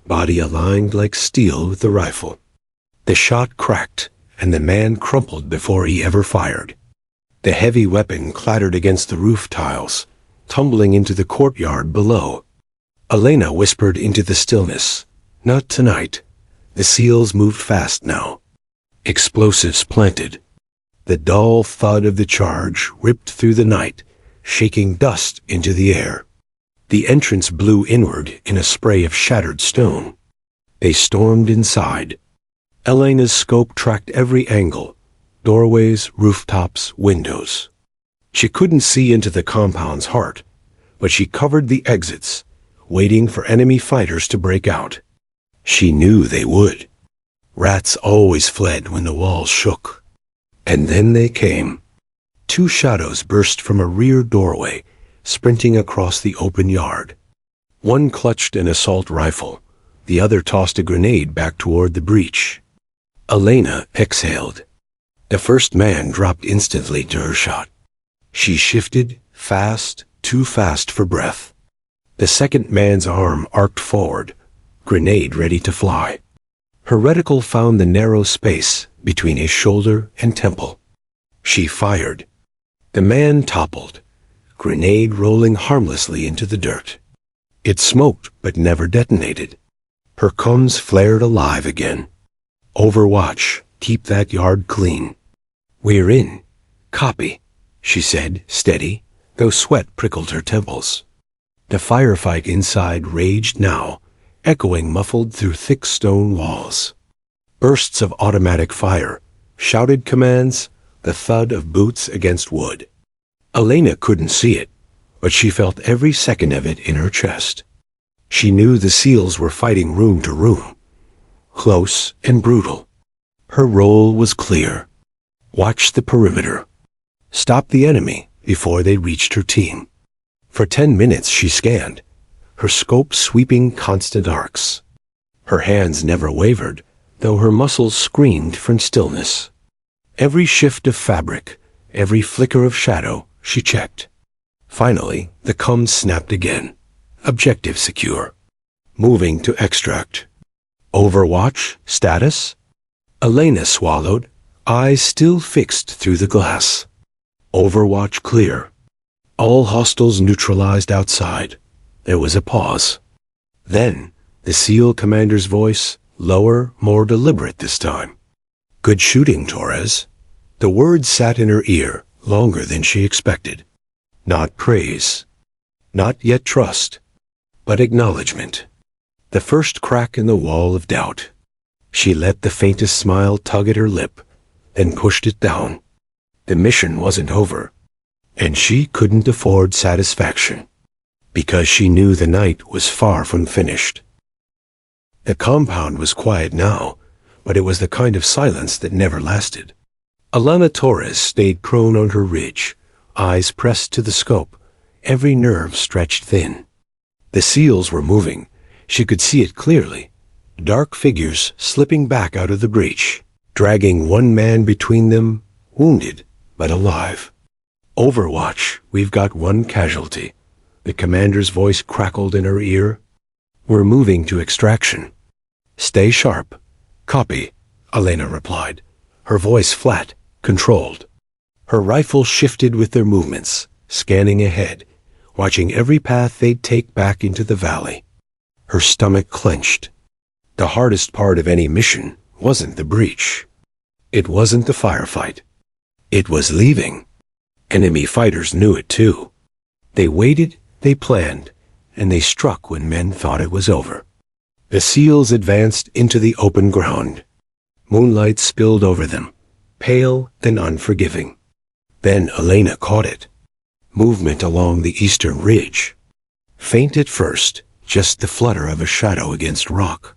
body aligned like steel with the rifle. The shot cracked, and the man crumpled before he ever fired. The heavy weapon clattered against the roof tiles, tumbling into the courtyard below. Elena whispered into the stillness, "Not tonight." The SEALs moved fast now. Explosives planted. The dull thud of the charge ripped through the night, shaking dust into the air. The entrance blew inward in a spray of shattered stone. They stormed inside. Elena's scope tracked every angle, doorways, rooftops, windows. She couldn't see into the compound's heart, but she covered the exits, waiting for enemy fighters to break out. She knew they would. Rats always fled when the walls shook. And then they came. 2 shadows burst from a rear doorway, sprinting across the open yard. One clutched an assault rifle, the other tossed a grenade back toward the breach. Elena exhaled. The first man dropped instantly to her shot. She shifted, fast, too fast for breath. The second man's arm arced forward, grenade ready to fly. Her reticle found the narrow space between his shoulder and temple. She fired. The man toppled, grenade rolling harmlessly into the dirt. It smoked but never detonated. Her combs flared alive again. Overwatch, keep that yard clean. We're in. Copy, she said, steady, though sweat prickled her temples. The firefight inside raged now, echoing muffled through thick stone walls. Bursts of automatic fire, shouted commands, the thud of boots against wood. Elena couldn't see it, but she felt every second of it in her chest. She knew the SEALs were fighting room to room, close and brutal. Her role was clear. Watch the perimeter. Stop the enemy before they reached her team. For 10 minutes she scanned, her scope sweeping constant arcs. Her hands never wavered, though her muscles screamed from stillness. Every shift of fabric, every flicker of shadow, she checked. Finally, the comm snapped again. Objective secure. Moving to extract. Overwatch status? Elena swallowed, eyes still fixed through the glass. Overwatch clear. All hostiles neutralized outside. There was a pause. Then, the SEAL commander's voice, lower, more deliberate this time. Good shooting, Torres. The words sat in her ear longer than she expected. Not praise. Not yet trust. But acknowledgement. The first crack in the wall of doubt. She let the faintest smile tug at her lip, then pushed it down. The mission wasn't over, and she couldn't afford satisfaction, because she knew the night was far from finished. The compound was quiet now, but it was the kind of silence that never lasted. Alana Torres stayed prone on her ridge, eyes pressed to the scope, every nerve stretched thin. The SEALs were moving. She could see it clearly. Dark figures slipping back out of the breach, dragging one man between them, wounded but alive. Overwatch, we've got one casualty. The commander's voice crackled in her ear. We're moving to extraction. Stay sharp. Copy, Elena replied, her voice flat, controlled. Her rifle shifted with their movements, scanning ahead, watching every path they'd take back into the valley. Her stomach clenched. The hardest part of any mission wasn't the breach. It wasn't the firefight. It was leaving. Enemy fighters knew it too. They waited, they planned, and they struck when men thought it was over. The SEALs advanced into the open ground. Moonlight spilled over them, pale and unforgiving. Then Elena caught it. Movement along the eastern ridge. Faint at first, just the flutter of a shadow against rock.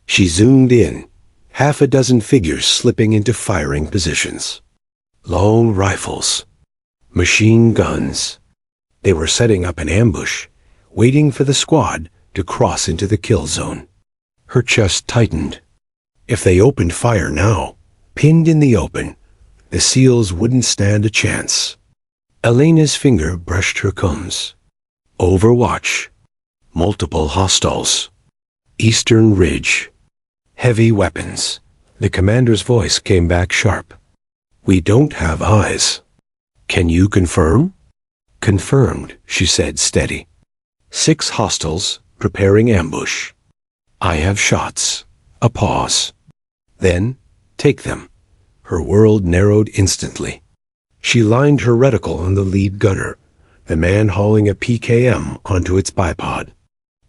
She zoomed in, half a dozen figures slipping into firing positions. Long rifles. Machine guns. They were setting up an ambush, waiting for the squad to cross into the kill zone. Her chest tightened. If they opened fire now, pinned in the open, the SEALs wouldn't stand a chance. Elena's finger brushed her gums. Overwatch. Multiple hostiles. Eastern Ridge. Heavy weapons. The commander's voice came back sharp. We don't have eyes. Can you confirm? Confirmed, she said, steady. 6 hostiles, preparing ambush. I have shots. A pause. Then, take them. Her world narrowed instantly. She lined her reticle on the lead gunner, the man hauling a PKM onto its bipod.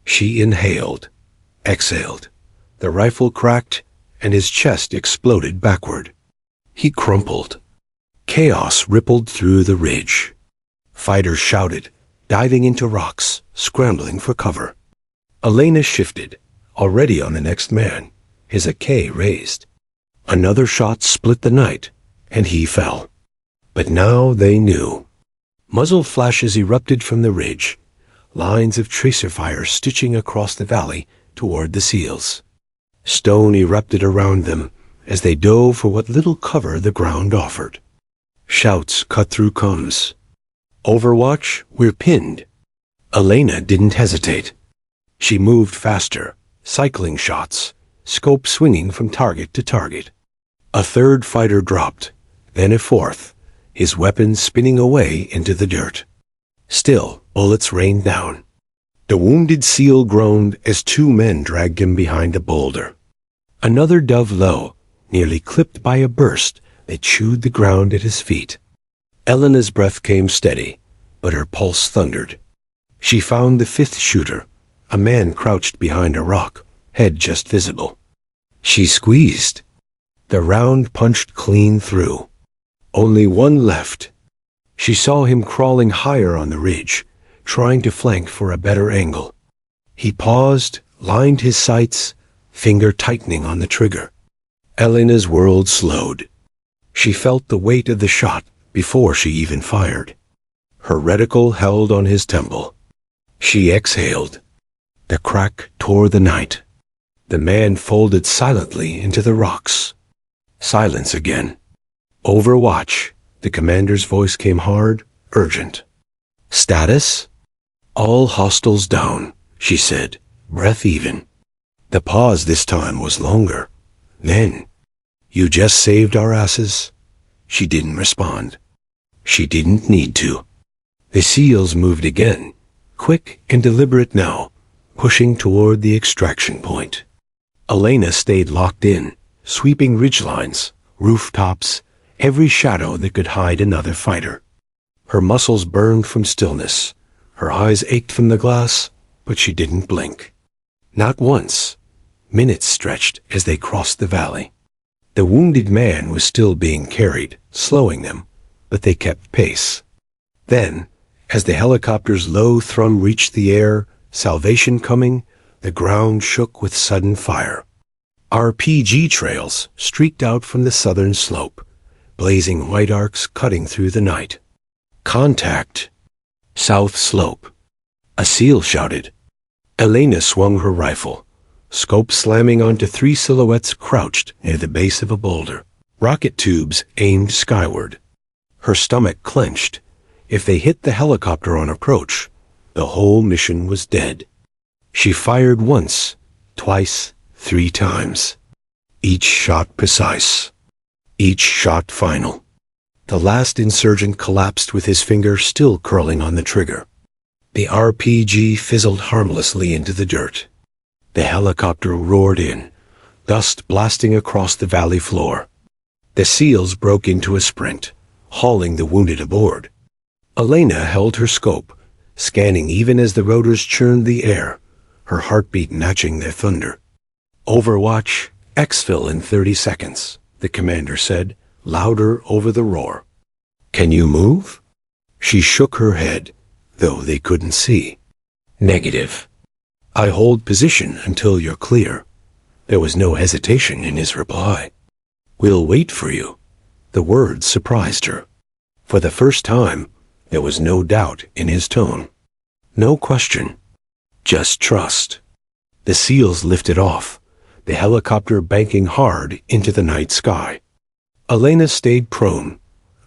She inhaled, exhaled. The rifle cracked, and his chest exploded backward. He crumpled. Chaos rippled through the ridge. Fighters shouted, diving into rocks, scrambling for cover. Elena shifted, already on the next man, his AK raised. Another shot split the night, and he fell. But now they knew. Muzzle flashes erupted from the ridge, lines of tracer fire stitching across the valley toward the SEALs. Stone erupted around them as they dove for what little cover the ground offered. Shouts cut through comms. Overwatch, we're pinned. Elena didn't hesitate. She moved faster, cycling shots, scope swinging from target to target. A third fighter dropped, then a fourth, his weapon spinning away into the dirt. Still, bullets rained down. The wounded SEAL groaned as 2 men dragged him behind a boulder. Another dove low, nearly clipped by a burst that chewed the ground at his feet. Elena's breath came steady, but her pulse thundered. She found the 5th shooter, a man crouched behind a rock, head just visible. She squeezed. The round punched clean through. Only one left. She saw him crawling higher on the ridge, trying to flank for a better angle. He paused, lined his sights, finger tightening on the trigger. Elena's world slowed. She felt the weight of the shot before she even fired. Her reticle held on his temple. She exhaled. The crack tore the night. The man folded silently into the rocks. Silence again. Overwatch. The commander's voice came hard, urgent. Status? All hostiles down, she said, breath even. The pause this time was longer. Then, you just saved our asses? She didn't respond. She didn't need to. The SEALs moved again, quick and deliberate now, pushing toward the extraction point. Elena stayed locked in, sweeping ridgelines, rooftops, every shadow that could hide another fighter. Her muscles burned from stillness. Her eyes ached from the glass, but she didn't blink. Not once. Minutes stretched as they crossed the valley. The wounded man was still being carried, slowing them, but they kept pace. Then, as the helicopter's low thrum reached the air, salvation coming, the ground shook with sudden fire. RPG trails streaked out from the southern slope, blazing white arcs cutting through the night. Contact! South slope. A SEAL shouted. Elena swung her rifle, scope slamming onto 3 silhouettes crouched near the base of a boulder. Rocket tubes aimed skyward. Her stomach clenched, If they hit the helicopter on approach, the whole mission was dead. She fired once, twice, 3 times. Each shot precise. Each shot final. The last insurgent collapsed with his finger still curling on the trigger. The RPG fizzled harmlessly into the dirt. The helicopter roared in, dust blasting across the valley floor. The SEALs broke into a sprint, hauling the wounded aboard. Elena held her scope, scanning even as the rotors churned the air, her heartbeat matching their thunder. "Overwatch, exfil in 30 seconds, the commander said, louder over the roar. "Can you move?" She shook her head, though they couldn't see. "Negative. I hold position until you're clear." There was no hesitation in his reply. "We'll wait for you." The words surprised her. For the first time, there was no doubt in his tone. No question. Just trust. The SEALs lifted off, the helicopter banking hard into the night sky. Elena stayed prone,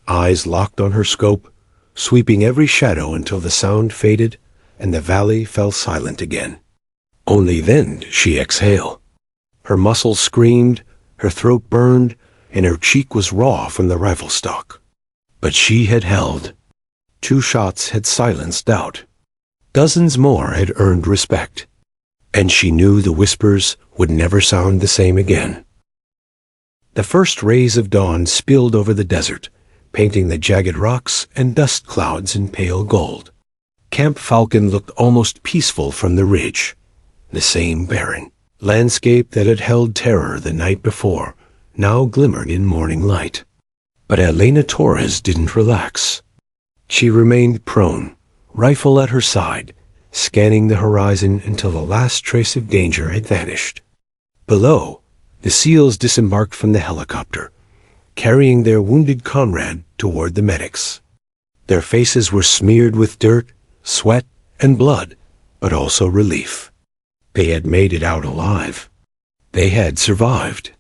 eyes locked on her scope, sweeping every shadow until the sound faded and the valley fell silent again. Only then did she exhale. Her muscles screamed, her throat burned, and her cheek was raw from the rifle stock. But she had held. 2 shots had silenced doubt. Dozens more had earned respect. And she knew the whispers would never sound the same again. The first rays of dawn spilled over the desert, painting the jagged rocks and dust clouds in pale gold. Camp Falcon looked almost peaceful from the ridge. The same barren landscape that had held terror the night before now glimmered in morning light. But Elena Torres didn't relax. She remained prone, rifle at her side, scanning the horizon until the last trace of danger had vanished. Below, the SEALs disembarked from the helicopter, carrying their wounded comrade toward the medics. Their faces were smeared with dirt, sweat, and blood, but also relief. They had made it out alive. They had survived.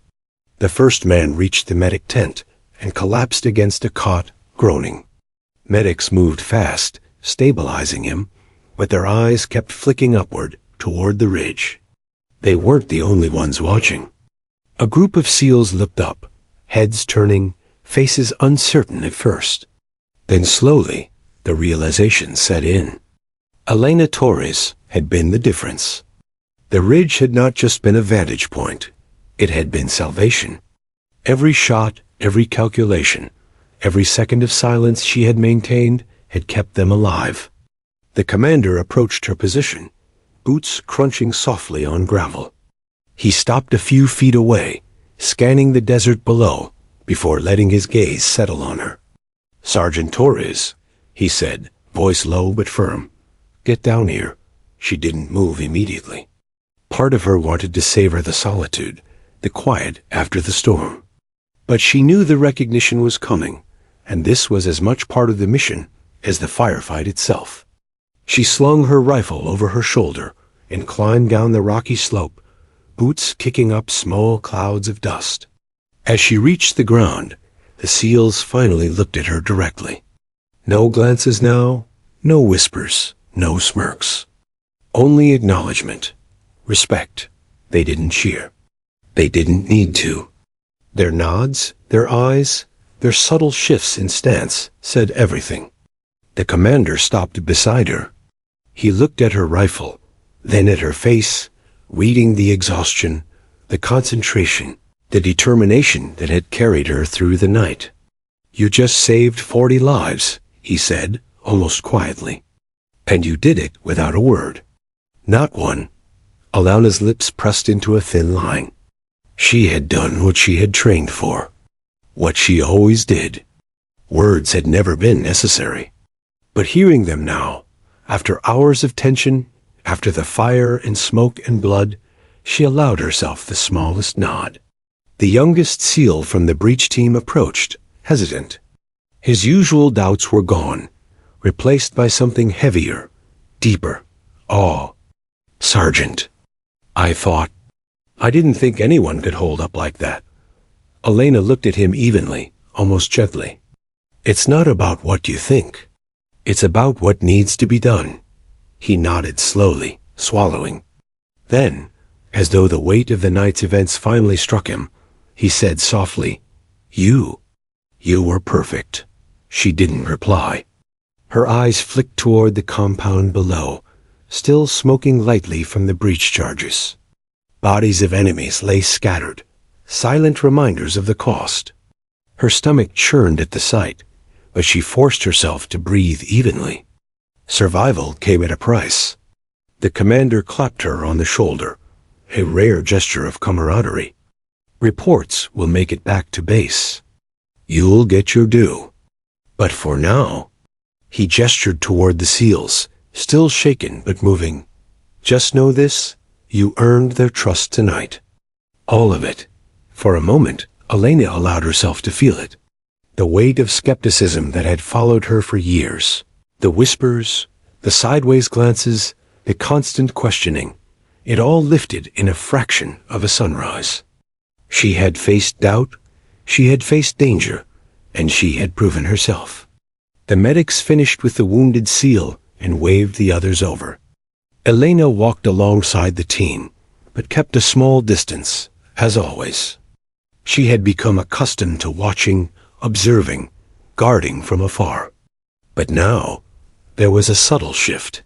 The first man reached the medic tent and collapsed against a cot, groaning. Medics moved fast, stabilizing him, but their eyes kept flicking upward toward the ridge. They weren't the only ones watching. A group of SEALs looked up, heads turning, faces uncertain at first. Then slowly, the realization set in. Elena Torres had been the difference. The ridge had not just been a vantage point. It had been salvation. Every shot, every calculation, every second of silence she had maintained had kept them alive. The commander approached her position, boots crunching softly on gravel. He stopped a few feet away, scanning the desert below, before letting his gaze settle on her. "Sergeant Torres," he said, voice low but firm. "Get down here." She didn't move immediately. Part of her wanted to savor the solitude, the quiet after the storm. But she knew the recognition was coming, and this was as much part of the mission as the firefight itself. She slung her rifle over her shoulder and climbed down the rocky slope, boots kicking up small clouds of dust. As she reached the ground, the SEALs finally looked at her directly. No glances now, no whispers, no smirks. Only acknowledgement, respect. They didn't cheer. They didn't need to. Their nods, their eyes, their subtle shifts in stance said everything. The commander stopped beside her. He looked at her rifle, then at her face, reading the exhaustion, the concentration, the determination that had carried her through the night. "You just saved 40 lives, he said, almost quietly. "And you did it without a word." Not one. Alana's lips pressed into a thin line. She had done what she had trained for. What she always did. Words had never been necessary. But hearing them now, after hours of tension, after the fire and smoke and blood, she allowed herself the smallest nod. The youngest SEAL from the breach team approached, hesitant. His usual doubts were gone, replaced by something heavier, deeper, awe. "Sergeant, I didn't think anyone could hold up like that." Elena looked at him evenly, almost gently. "It's not about what you think. It's about what needs to be done. He nodded slowly, swallowing. Then, as though the weight of the night's events finally struck him, he said softly, You were perfect. She didn't reply. Her eyes flicked toward the compound below, still smoking lightly from the breach charges. Bodies of enemies lay scattered, silent reminders of the cost. Her stomach churned at the sight, but she forced herself to breathe evenly. Survival came at a price. The commander clapped her on the shoulder, a rare gesture of camaraderie. Reports will make it back to base. You'll get your due. But for now, he gestured toward the SEALs, still shaken but moving. Just know this, you earned their trust tonight. All of it. For a moment, Elena allowed herself to feel it. The weight of skepticism that had followed her for years. The whispers, the sideways glances, the constant questioning. It all lifted in a fraction of a sunrise. She had faced doubt, she had faced danger, and she had proven herself. The medics finished with the wounded SEAL and waved the others over. Elena walked alongside the team, but kept a small distance, as always. She had become accustomed to watching, observing, guarding from afar. But now, there was a subtle shift.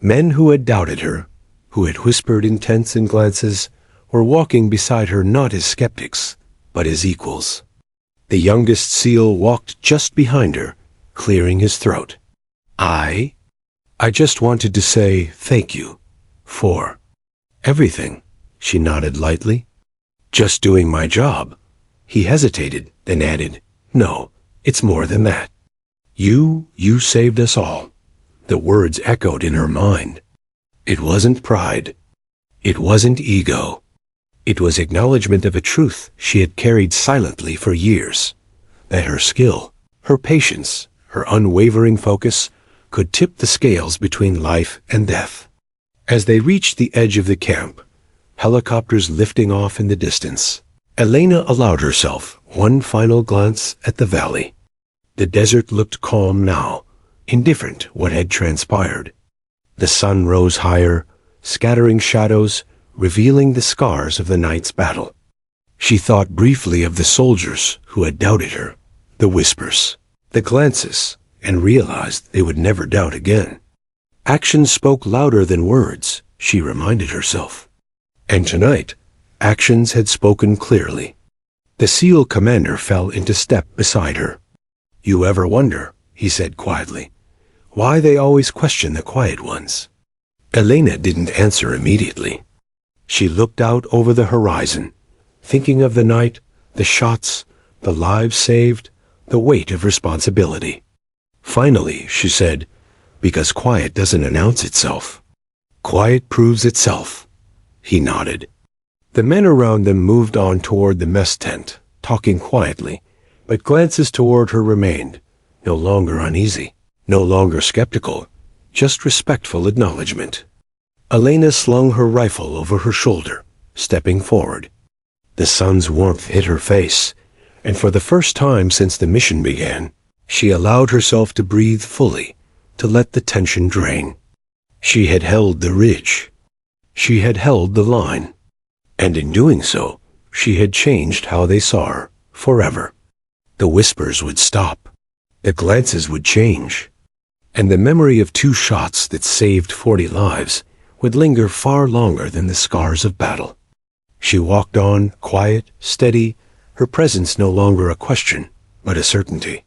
Men who had doubted her, who had whispered intents and glances, were walking beside her not as skeptics, but as equals. The youngest SEAL walked just behind her, clearing his throat. I just wanted to say thank you for everything, she nodded lightly. Just doing my job. He hesitated, then added, No, it's more than that. You saved us all. The words echoed in her mind. It wasn't pride. It wasn't ego. It was acknowledgement of a truth she had carried silently for years, that her skill, her patience, her unwavering focus could tip the scales between life and death. As they reached the edge of the camp, helicopters lifting off in the distance, Elena allowed herself one final glance at the valley. The desert looked calm now, indifferent what had transpired. The sun rose higher, scattering shadows, revealing the scars of the night's battle. She thought briefly of the soldiers who had doubted her, the whispers, the glances, and realized they would never doubt again. Actions spoke louder than words, she reminded herself. And tonight, actions had spoken clearly. The SEAL commander fell into step beside her. You ever wonder, he said quietly, why they always question the quiet ones? Elena didn't answer immediately. She looked out over the horizon, thinking of the night, the shots, the lives saved, the weight of responsibility. Finally, she said, because quiet doesn't announce itself. Quiet proves itself. He nodded. The men around them moved on toward the mess tent, talking quietly, but glances toward her remained, no longer uneasy, no longer skeptical, just respectful acknowledgement. Elena slung her rifle over her shoulder, stepping forward. The sun's warmth hit her face, and for the first time since the mission began, she allowed herself to breathe fully, to let the tension drain. She had held the ridge. She had held the line. And in doing so, she had changed how they saw her, forever. The whispers would stop. The glances would change. And the memory of 2 shots that saved 40 lives would linger far longer than the scars of battle. She walked on, quiet, steady, her presence no longer a question, but a certainty.